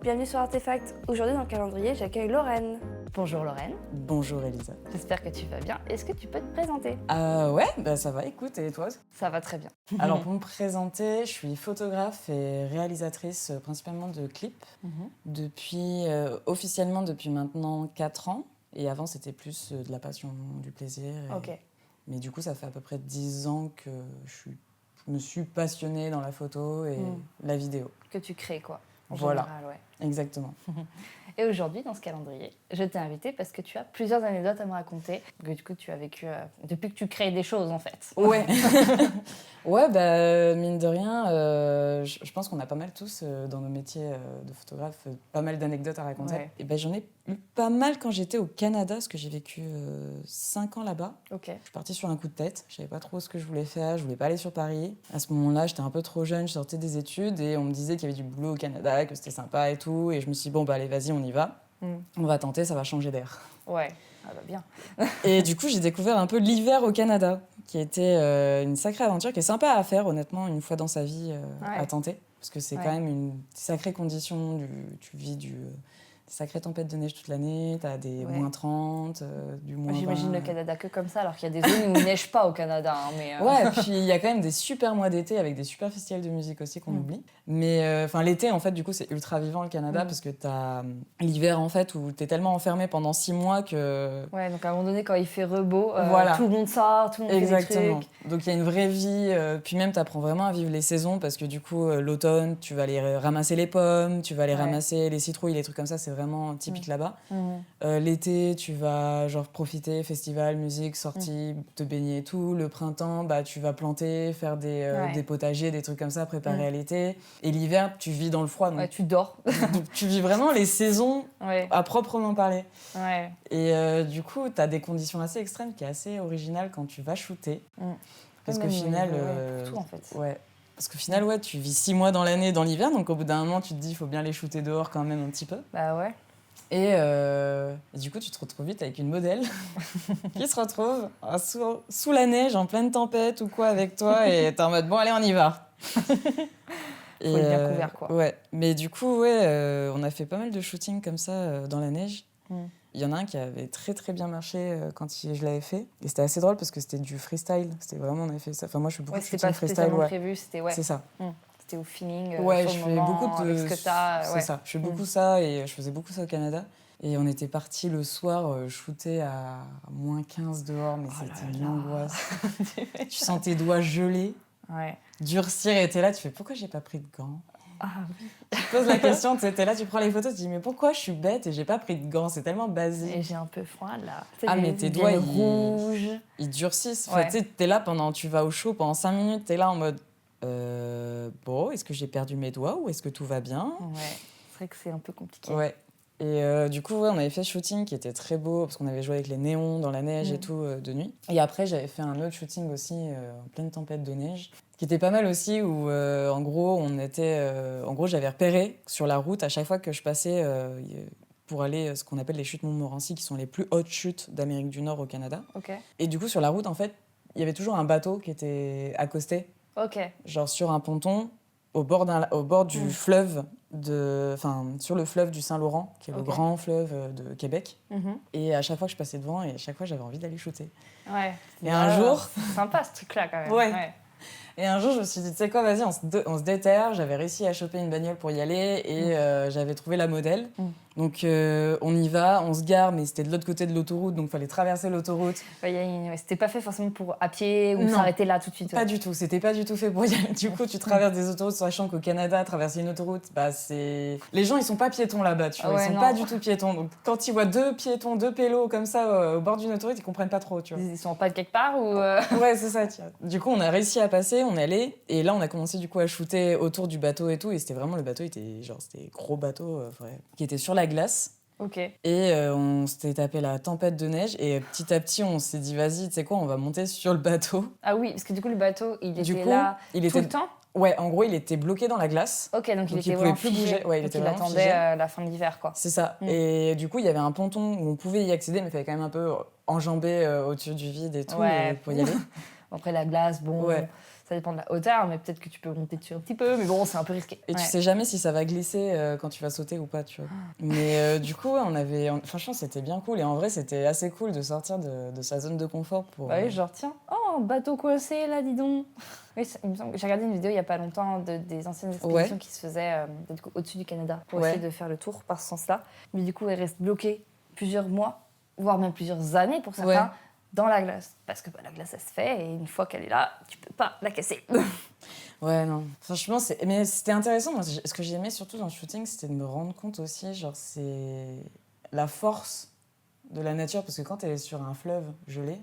Bienvenue sur Artefact. Aujourd'hui dans le calendrier, j'accueille Lorraine. Bonjour Lorraine. Bonjour Elisa. J'espère que tu vas bien. Est-ce que tu peux te présenter? Ouais, ça va, écoute, et toi? Ça va très bien. Alors pour me présenter, je suis photographe et réalisatrice principalement de clips officiellement depuis maintenant 4 ans. Et avant c'était plus de la passion, du plaisir. Ok. Mais du coup ça fait à peu près 10 ans que je me suis passionnée dans la photo et la vidéo. Que tu crées quoi. En Voilà, général, ouais. exactement. Et aujourd'hui, dans ce calendrier, je t'ai invitée parce que tu as plusieurs anecdotes à me raconter, que du coup tu as vécu depuis que tu crées des choses en fait. Ouais. Ouais, mine de rien, je pense qu'on a pas mal tous dans nos métiers de photographe, pas mal d'anecdotes à raconter. Ouais. Et j'en ai eu pas mal quand j'étais au Canada, parce que j'ai vécu 5 ans là-bas. Ok. Je suis partie sur un coup de tête, je savais pas trop ce que je voulais faire, je voulais pas aller sur Paris. À ce moment-là, j'étais un peu trop jeune, je sortais des études et on me disait qu'il y avait du boulot au Canada, que c'était sympa et tout. Et je me suis dit, bon, allez, vas-y, on y va. On va tenter, ça va changer d'air. Ouais, ah bah bien. Et du coup, j'ai découvert un peu l'hiver au Canada, qui était une sacrée aventure, qui est sympa à faire, honnêtement, une fois dans sa vie, à tenter. Parce que c'est quand même une sacrée condition. Tu vis des sacrées tempêtes de neige toute l'année, t'as des moins 30, du moins 20. J'imagine le Canada que comme ça, alors qu'il y a des zones où il neige pas au Canada. Hein, mais Ouais, puis il y a quand même des super mois d'été avec des super festivals de musique aussi qu'on oublie. Mais l'été, en fait, du coup, c'est ultra vivant le Canada parce que t'as l'hiver, en fait, où t'es tellement enfermé pendant 6 mois que... Ouais, donc à un moment donné, quand il fait beau, voilà. tout le monde sort, tout le monde fait des trucs. Donc il y a une vraie vie, puis même t'apprends vraiment à vivre les saisons parce que du coup, l'automne, tu vas aller ramasser les pommes, tu vas aller ramasser les citrouilles, les trucs comme ça, c'est vraiment typique là-bas. L'été, tu vas genre profiter, festival, musique, sortie, te baigner et tout. Le printemps, tu vas planter, faire des potagers, des trucs comme ça, préparer à l'été. Et l'hiver, tu vis dans le froid. Donc, tu dors. donc tu vis vraiment les saisons à proprement parler. Ouais. Et du coup, t'as des conditions assez extrêmes qui est assez original quand tu vas shooter. Parce qu'au final... pour tout, en fait. Ouais. Parce qu'au final, tu vis 6 mois dans l'année dans l'hiver, donc au bout d'un moment, tu te dis, il faut bien les shooter dehors quand même un petit peu. Bah ouais. Et du coup, tu te retrouves vite avec une modèle qui se retrouve sous la neige, en pleine tempête ou quoi avec toi, et t'es en mode, bon, allez, on y va. Faut être bien couvert, quoi. Ouais, mais du coup, on a fait pas mal de shootings comme ça dans la neige. Il y en a un qui avait très très bien marché quand je l'avais fait. Et c'était assez drôle parce que c'était du freestyle. C'était vraiment, on avait fait ça. Enfin, moi, je fais beaucoup de shooting freestyle. C'était pas spécialement prévu, c'était C'est ça. C'était au feeling, je sur le fais moment, beaucoup de... avec ce que t'as. C'est ça. Je fais beaucoup ça et je faisais beaucoup ça au Canada. Et on était partis le soir shooter à moins 15 dehors, mais c'était une angoisse. Tu sens tes doigts gelés, durcir, et t'es là, tu fais pourquoi j'ai pas pris de gants? Ah oui. Tu te poses la question, t'es là, tu prends les photos, tu te dis mais pourquoi je suis bête et j'ai pas pris de gants? C'est tellement basique. Et j'ai un peu froid là. Mais tes doigts rouges. Ils durcissent. Enfin, t'es là tu vas au show pendant 5 minutes, t'es là en mode bon, est-ce que j'ai perdu mes doigts ou est-ce que tout va bien? Ouais, c'est vrai que c'est un peu compliqué. Ouais. Et du coup, on avait fait shooting qui était très beau parce qu'on avait joué avec les néons dans la neige et tout de nuit. Et après, j'avais fait un autre shooting aussi en pleine tempête de neige, qui était pas mal aussi où en gros, j'avais repéré sur la route à chaque fois que je passais pour aller ce qu'on appelle les chutes Montmorency, qui sont les plus hautes chutes d'Amérique du Nord au Canada. Et du coup, sur la route, en fait, il y avait toujours un bateau qui était accosté, genre sur un ponton, au bord du fleuve, sur le fleuve du Saint-Laurent, qui est le grand fleuve de Québec. Et à chaque fois que je passais devant, et à chaque fois, j'avais envie d'aller shooter. Ouais. Et un jour... C'est sympa, ce truc-là, quand même. Ouais. Et un jour, je me suis dit, tu sais quoi, vas-y, on se déterre. J'avais réussi à choper une bagnole pour y aller et j'avais trouvé la modèle. Donc, on y va, on se gare, mais c'était de l'autre côté de l'autoroute, donc il fallait traverser l'autoroute. C'était pas fait forcément pour à pied ou s'arrêter là tout de suite. Pas du tout, c'était pas du tout fait pour y aller. Du coup, tu traverses des autoroutes, sachant qu'au Canada, traverser une autoroute, c'est... Les gens, ils sont pas piétons là-bas, tu vois, ils sont pas du tout piétons. Donc, quand ils voient 2 piétons, 2 pélos comme ça au bord d'une autoroute, ils comprennent pas trop, tu vois. Ils sont pas de quelque part ou... Ouais, c'est ça, tu vois. Du coup, on a réussi à passer, on est allé, et là, on a commencé du coup à shooter autour du bateau et tout, et c'était vraiment, le bateau c'était gros bateau, qui était sur la glace. Et on s'était tapé la tempête de neige et petit à petit on s'est dit vas-y, tu sais quoi, on va monter sur le bateau. Ah oui, parce que du coup le bateau il était là tout le temps. Ouais, en gros il était bloqué dans la glace. Donc il était pouvait plus bouger. Ouais, il attendait la fin de l'hiver quoi. C'est ça. Et du coup il y avait un ponton où on pouvait y accéder, mais il fallait quand même un peu enjamber au-dessus du vide et tout pour y aller. Après, la glace, bon, Ouais. ça dépend de la hauteur, mais peut-être que tu peux monter dessus un petit peu, mais bon, c'est un peu risqué. Et tu sais jamais si ça va glisser quand tu vas sauter ou pas, tu vois. Mais du coup, franchement, c'était bien cool. Et en vrai, c'était assez cool de sortir de sa zone de confort pour... Bah oui, genre, tiens, oh, un bateau coincé là, dis donc. Oui, il me semble que j'ai regardé une vidéo il y a pas longtemps des anciennes expéditions qui se faisaient du coup, au-dessus du Canada pour essayer de faire le tour par ce sens-là. Mais du coup, elles restent bloquées plusieurs mois, voire même plusieurs années pour certains, dans la glace. Parce que la glace, elle se fait et une fois qu'elle est là, tu peux pas la casser. Ouais, non. Franchement, mais c'était intéressant. Moi, ce que j'aimais surtout dans le shooting, c'était de me rendre compte aussi, genre, c'est la force de la nature. Parce que quand elle est sur un fleuve gelé,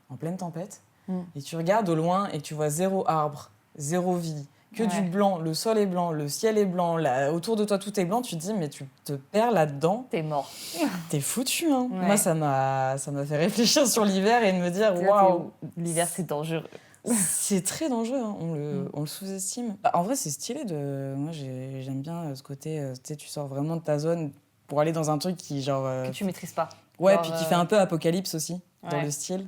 en pleine tempête, et tu regardes au loin et que tu vois 0 arbre, 0 vie, que du blanc, le sol est blanc, le ciel est blanc, autour de toi tout est blanc, tu te dis mais tu te perds là-dedans. T'es mort. T'es foutu, hein. Ouais. Moi, ça m'a fait réfléchir sur l'hiver et de me dire waouh. L'hiver, c'est dangereux. C'est très dangereux, hein. On le sous-estime. En vrai, c'est stylé moi, j'aime bien ce côté, tu sais, tu sors vraiment de ta zone pour aller dans un truc qui genre... que tu maîtrises pas. Ouais, genre, puis qui fait un peu apocalypse aussi, dans le style.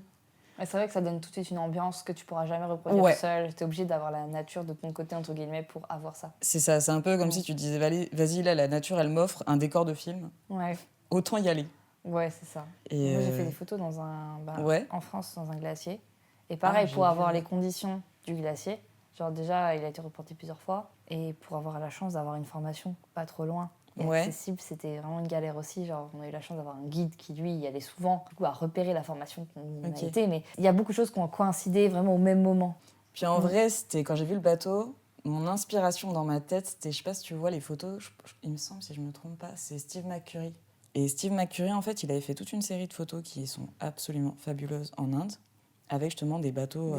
Et c'est vrai que ça donne tout de suite une ambiance que tu pourras jamais reproduire seul. T'es obligé d'avoir la nature de ton côté, entre guillemets, pour avoir ça. C'est ça, c'est un peu comme si tu disais, vas-y, là, la nature, elle m'offre un décor de film. Ouais. Autant y aller. Ouais, c'est ça. Et moi, j'ai fait des photos en France, dans un glacier. Et pareil, pour avoir les conditions du glacier, genre déjà, il a été reporté plusieurs fois. Et pour avoir la chance d'avoir une formation pas trop loin et accessible, c'était vraiment une galère aussi. Genre, on a eu la chance d'avoir un guide qui, lui, y allait souvent, du coup, à repérer la formation qu'on a été. Mais il y a beaucoup de choses qui ont coïncidé vraiment au même moment. Puis en vrai, c'était quand j'ai vu le bateau, mon inspiration dans ma tête, c'était, je sais pas si tu vois les photos, il me semble, si je me trompe pas, c'est Steve McCurry. Et Steve McCurry, en fait, il avait fait toute une série de photos qui sont absolument fabuleuses en Inde, avec justement des bateaux.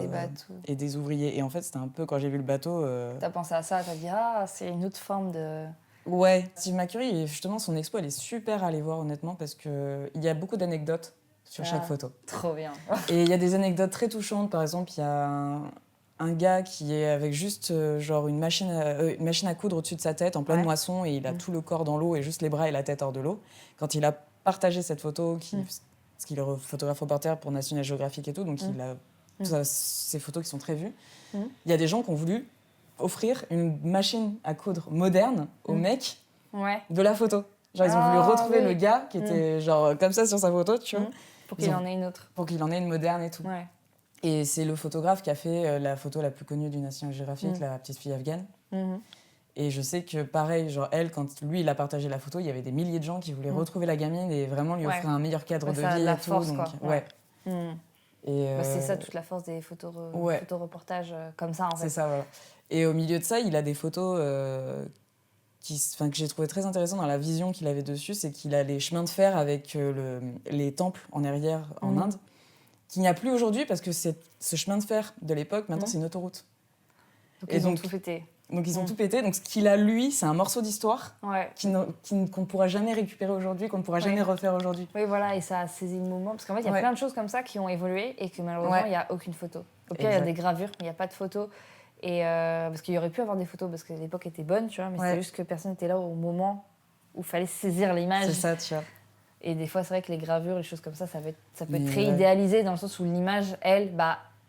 Et des ouvriers. Et en fait, c'était un peu, quand j'ai vu le bateau... T'as pensé à ça, t'as dit, c'est une autre forme de... Ouais, Steve McCurry, justement, son expo, elle est super à aller voir, honnêtement, parce qu'il y a beaucoup d'anecdotes sur chaque photo. Trop bien. Et il y a des anecdotes très touchantes. Par exemple, il y a un gars qui est avec juste genre une machine à coudre au-dessus de sa tête, en pleine moisson, et il a tout le corps dans l'eau et juste les bras et la tête hors de l'eau. Quand il a partagé cette photo, parce qu'il est photographe reporter pour National Geographic et tout, donc il a ces photos qui sont très vues. Il y a des gens qui ont voulu offrir une machine à coudre moderne au mec de la photo. Genre, ils ont voulu retrouver le gars qui était genre comme ça sur sa photo, tu vois. Pour qu'il en ait une autre. Pour qu'il en ait une moderne et tout. Ouais. Et c'est le photographe qui a fait la photo la plus connue du National Geographic, la petite fille afghane. Et je sais que pareil, genre elle, quand lui il a partagé la photo, il y avait des milliers de gens qui voulaient retrouver la gamine et vraiment lui offrir un meilleur cadre de vie et tout. Force, donc, quoi. Et c'est ça toute la force des photoreportages comme ça en fait. C'est ça, voilà. Et au milieu de ça, il a des photos que j'ai trouvé très intéressant dans la vision qu'il avait dessus, c'est qu'il a les chemins de fer avec les temples en arrière en Inde, qu'il n'y a plus aujourd'hui parce que ce chemin de fer de l'époque, maintenant c'est une autoroute. Donc ils ont tout pété. Donc ils ont tout pété. Donc ce qu'il a, lui, c'est un morceau d'histoire qu'on ne pourra jamais récupérer aujourd'hui, qu'on ne pourra jamais refaire aujourd'hui. Oui, voilà, et ça a saisi le moment. Parce qu'en fait, il y a plein de choses comme ça qui ont évolué et que malheureusement, il n'y a aucune photo. Au pire, il y a des gravures, mais il n'y a pas de photos. Et parce qu'il y aurait pu avoir des photos parce que l'époque était bonne, tu vois, mais c'est juste que personne n'était là au moment où il fallait saisir l'image. C'est ça, tu vois. Et des fois, c'est vrai que les gravures, les choses comme ça peut être très idéalisé dans le sens où l'image, elle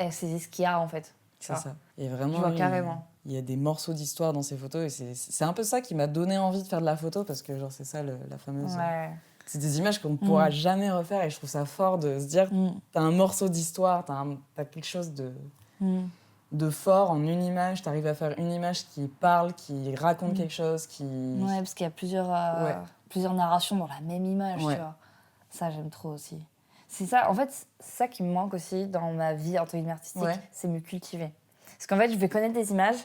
saisit ce qu'il y a en fait. C'est ça. Et vraiment, je vois carrément. Il y a des morceaux d'histoire dans ces photos et c'est un peu ça qui m'a donné envie de faire de la photo parce que genre c'est ça la fameuse... C'est des images qu'on ne pourra jamais refaire et je trouve ça fort de se dire t'as un morceau d'histoire, t'as quelque chose de fort en une image, t'arrives à faire une image qui parle, qui raconte quelque chose, qui... Ouais, parce qu'il y a plusieurs narrations dans la même image, tu vois. Ça, j'aime trop aussi. C'est ça, en fait, c'est ça qui me manque aussi dans ma vie entre guillemets artistique, c'est me cultiver. Parce qu'en fait, je vais connaître des images,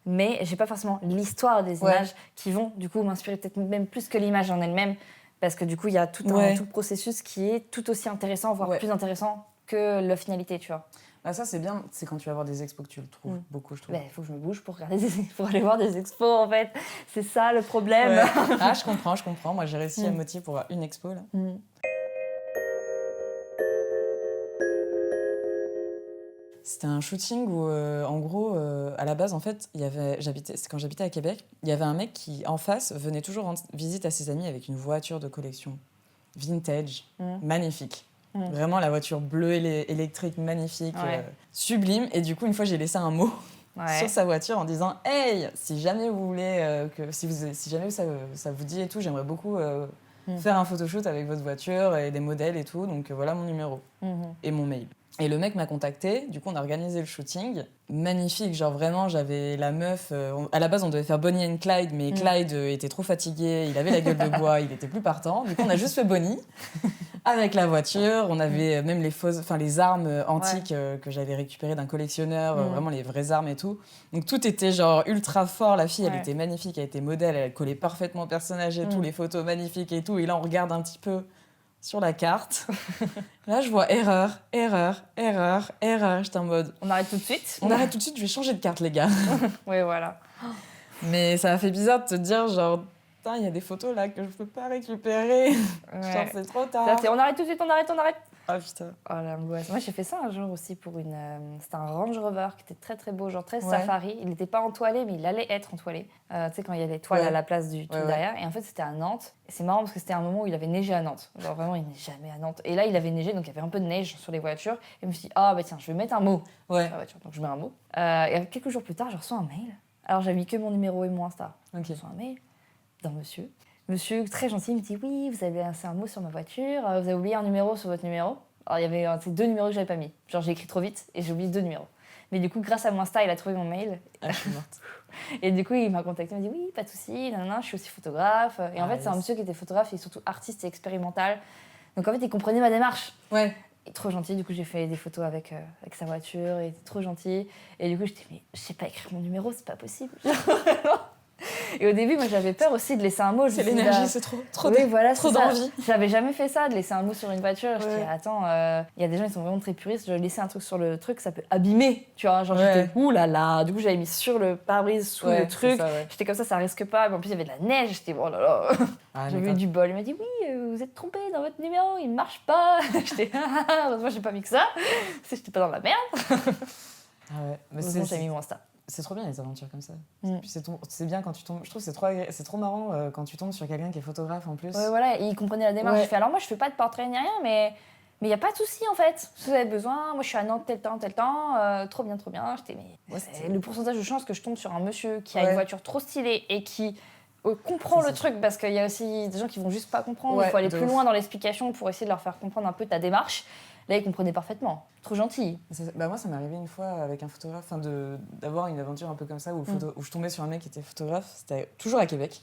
mais j'ai pas forcément l'histoire des images qui vont, du coup, m'inspirer peut-être même plus que l'image en elle-même. Parce que du coup, il y a tout le processus qui est tout aussi intéressant, voire plus intéressant que la finalité, tu vois. Bah ça, c'est bien, c'est quand tu vas voir des expos que tu le trouves beaucoup, je trouve. Il faut que je me bouge pour aller voir des expos, en fait. C'est ça, le problème. Ah, je comprends. Moi, j'ai réussi à me motiver pour voir une expo, là. C'était un shooting où, en gros, à la base, en fait, quand j'habitais à Québec, il y avait un mec qui, en face, venait toujours rendre visite à ses amis avec une voiture de collection vintage, magnifique. Vraiment, la voiture bleue électrique, magnifique, Ouais. sublime. Et du coup, une fois, j'ai laissé un mot Ouais. sur sa voiture en disant « Hey, si jamais vous voulez, si jamais ça vous dit et tout, j'aimerais beaucoup faire un photoshoot avec votre voiture et des modèles et tout. Donc voilà mon numéro et mon mail. » Et le mec m'a contacté, du coup on a organisé le shooting. Magnifique, genre vraiment j'avais la meuf, à la base on devait faire Bonnie and Clyde, mais Clyde était trop fatigué, il avait la gueule de bois, il était plus partant. Du coup on a juste fait Bonnie avec la voiture, on avait même les armes antiques que j'avais récupérées d'un collectionneur, vraiment les vraies armes et tout. Donc tout était genre ultra fort, la fille elle était magnifique, elle était modèle, elle collait parfaitement au personnage et tout, les photos magnifiques et tout. Et là on regarde un petit peu sur la carte. Là, je vois erreur. J'étais en mode... On arrête tout de suite. On arrête tout de suite, je vais changer de carte, les gars. Oui, voilà. Mais ça m'a fait bizarre de te dire, genre, putain, il y a des photos là que je peux pas récupérer. Ouais. Genre, c'est trop tard. Là, on arrête tout de suite, on arrête. Ah putain. Oh l'angoisse. Moi j'ai fait ça un jour aussi pour une... C'était un Range Rover qui était très très beau, genre très safari. Il n'était pas entoilé mais il allait être entoilé. Tu sais quand il y a les toiles à la place du truc derrière. Et en fait c'était à Nantes. Et c'est marrant parce que c'était un moment où il avait neigé à Nantes. Genre vraiment il neige jamais à Nantes. Et là il avait neigé donc il y avait un peu de neige sur les voitures. Et je me suis dit ah bah tiens je vais mettre un mot sur la voiture. Donc je mets un mot. Et quelques jours plus tard je reçois un mail. Alors j'avais mis que mon numéro et mon Insta. Je reçois un mail d'un monsieur. Monsieur très gentil il me dit oui vous avez laissé un mot sur ma voiture. Vous avez oublié un numéro sur votre numéro. Alors, il y avait ces 2 numéros que j'avais pas mis. Genre, j'ai écrit trop vite et j'ai oublié 2 numéros. Mais du coup, grâce à mon Insta, il a trouvé mon mail. Ah, je suis morte. Et du coup, il m'a contacté, il m'a dit oui, pas de souci, je suis aussi photographe. Et en fait, c'est un monsieur qui était photographe et surtout artiste et expérimental. Donc en fait, il comprenait ma démarche. Ouais. Il est trop gentil, du coup, j'ai fait des photos avec sa voiture, il était trop gentil. Et du coup, j'étais mais je sais pas écrire mon numéro, c'est pas possible. Et au début, moi, j'avais peur aussi de laisser un mot. C'est l'énergie, c'est trop trop d'envie. J'avais jamais fait ça, de laisser un mot sur une voiture. Je disais, attends, il y a des gens qui sont vraiment très puristes. Je vais laisser un truc sur le truc, ça peut abîmer, tu vois. Genre, j'étais, ouh là là. Du coup, j'avais mis sur le pare-brise, sous le truc. J'étais comme ça risque pas. Mais en plus, il y avait de la neige. J'étais, oh là là. J'avais eu du bol. Il m'a dit, oui, vous êtes trompé dans votre numéro, il marche pas. J'étais, heureusement, j'ai pas mis que ça. Parce que j'étais pas dans la merde. Ah ouais, mais j'ai mis mon Insta. C'est trop bien les aventures comme ça. Puis c'est bien quand tu tombes. Je trouve que c'est trop marrant quand tu tombes sur quelqu'un qui est photographe en plus. Ouais, voilà, il comprenait la démarche. Je fais, alors moi, je fais pas de portrait ni rien, mais il n'y a pas de souci en fait. Si vous avez besoin, moi je suis à Nantes tel temps. Trop bien. J'étais, mais le pourcentage de chance que je tombe sur un monsieur qui a une voiture trop stylée et qui comprend le truc, parce qu'il y a aussi des gens qui vont juste pas comprendre. Il faut aller plus loin dans l'explication pour essayer de leur faire comprendre un peu ta démarche. Là, il comprenait parfaitement. Trop gentil. Moi, ça m'est arrivé une fois avec un photographe, d'avoir une aventure un peu comme ça, où je tombais sur un mec qui était photographe. C'était toujours à Québec.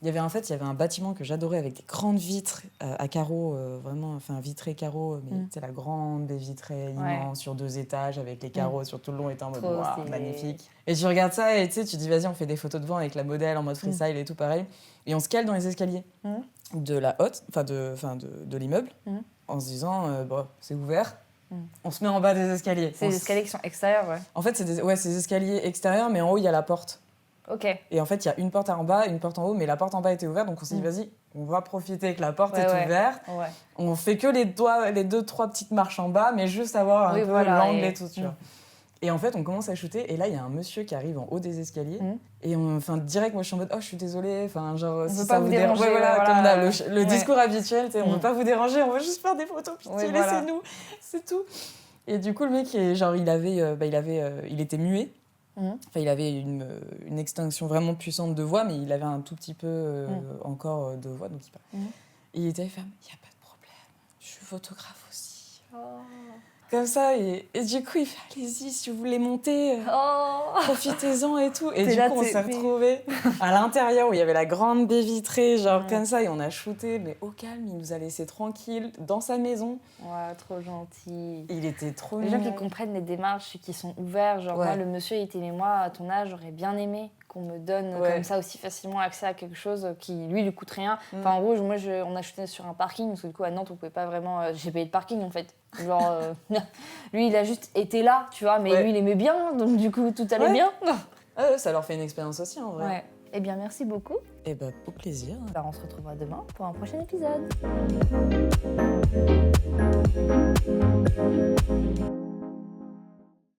Il y avait un bâtiment que j'adorais avec des grandes vitres à carreaux, vraiment, enfin vitrées carreaux, mais la grande baie vitrée immense sur 2 étages avec les carreaux sur tout le long, était en mode waouh, magnifique. Et tu regardes ça et tu dis vas-y, on fait des photos devant avec la modèle en mode freestyle et tout pareil. Et on se cale dans les escaliers de la haute, de l'immeuble, en se disant c'est ouvert. On se met en bas des escaliers. C'est des escaliers qui sont extérieurs, En fait, c'est des escaliers extérieurs, mais en haut, il y a la porte. Ok. Et en fait, il y a une porte en bas, une porte en haut, mais la porte en bas était ouverte, donc on s'est dit, vas-y, on va profiter que la porte est ouverte. Ouais. On fait que les 2-3 petites marches en bas, mais juste avoir un peu l'angle et tout, tu vois. Et en fait, on commence à shooter, et là, il y a un monsieur qui arrive en haut des escaliers, et direct, moi, je suis en mode, oh, je suis désolée, enfin, genre, si ça vous dérange, comme le discours habituel, on veut pas vous déranger, on veut juste faire des photos, pitié, laissez-nous, c'est tout. Et du coup, le mec, genre, il était muet. Enfin, il avait une extinction vraiment puissante de voix, mais il avait un tout petit peu encore de voix, donc il parlait. Et il était ferme, il n'y a pas de problème, je suis photographe aussi. Comme ça, et du coup, il fait allez-y, si vous voulez monter, profitez-en et tout. Et du coup, on s'est retrouvés à l'intérieur où il y avait la grande baie vitrée, genre comme ça, et on a shooté, mais au calme, il nous a laissés tranquilles dans sa maison. Ouais, trop gentil. Il était trop Les mignon. gens qui comprennent les démarches et qui sont ouverts, genre moi, le monsieur, il était, mais moi, à ton âge, j'aurais bien aimé qu'on me donne comme ça aussi facilement accès à quelque chose qui, lui coûte rien. Enfin, en gros, on a shooté sur un parking, parce que du coup, à Nantes, on pouvait pas vraiment... j'ai payé le parking, en fait. Genre, lui, il a juste été là, tu vois, mais lui, il aimait bien, donc du coup, tout allait bien. Ça leur fait une expérience aussi, en vrai. Ouais. Eh bien, merci beaucoup. Eh ben, au plaisir. On se retrouvera demain pour un prochain épisode.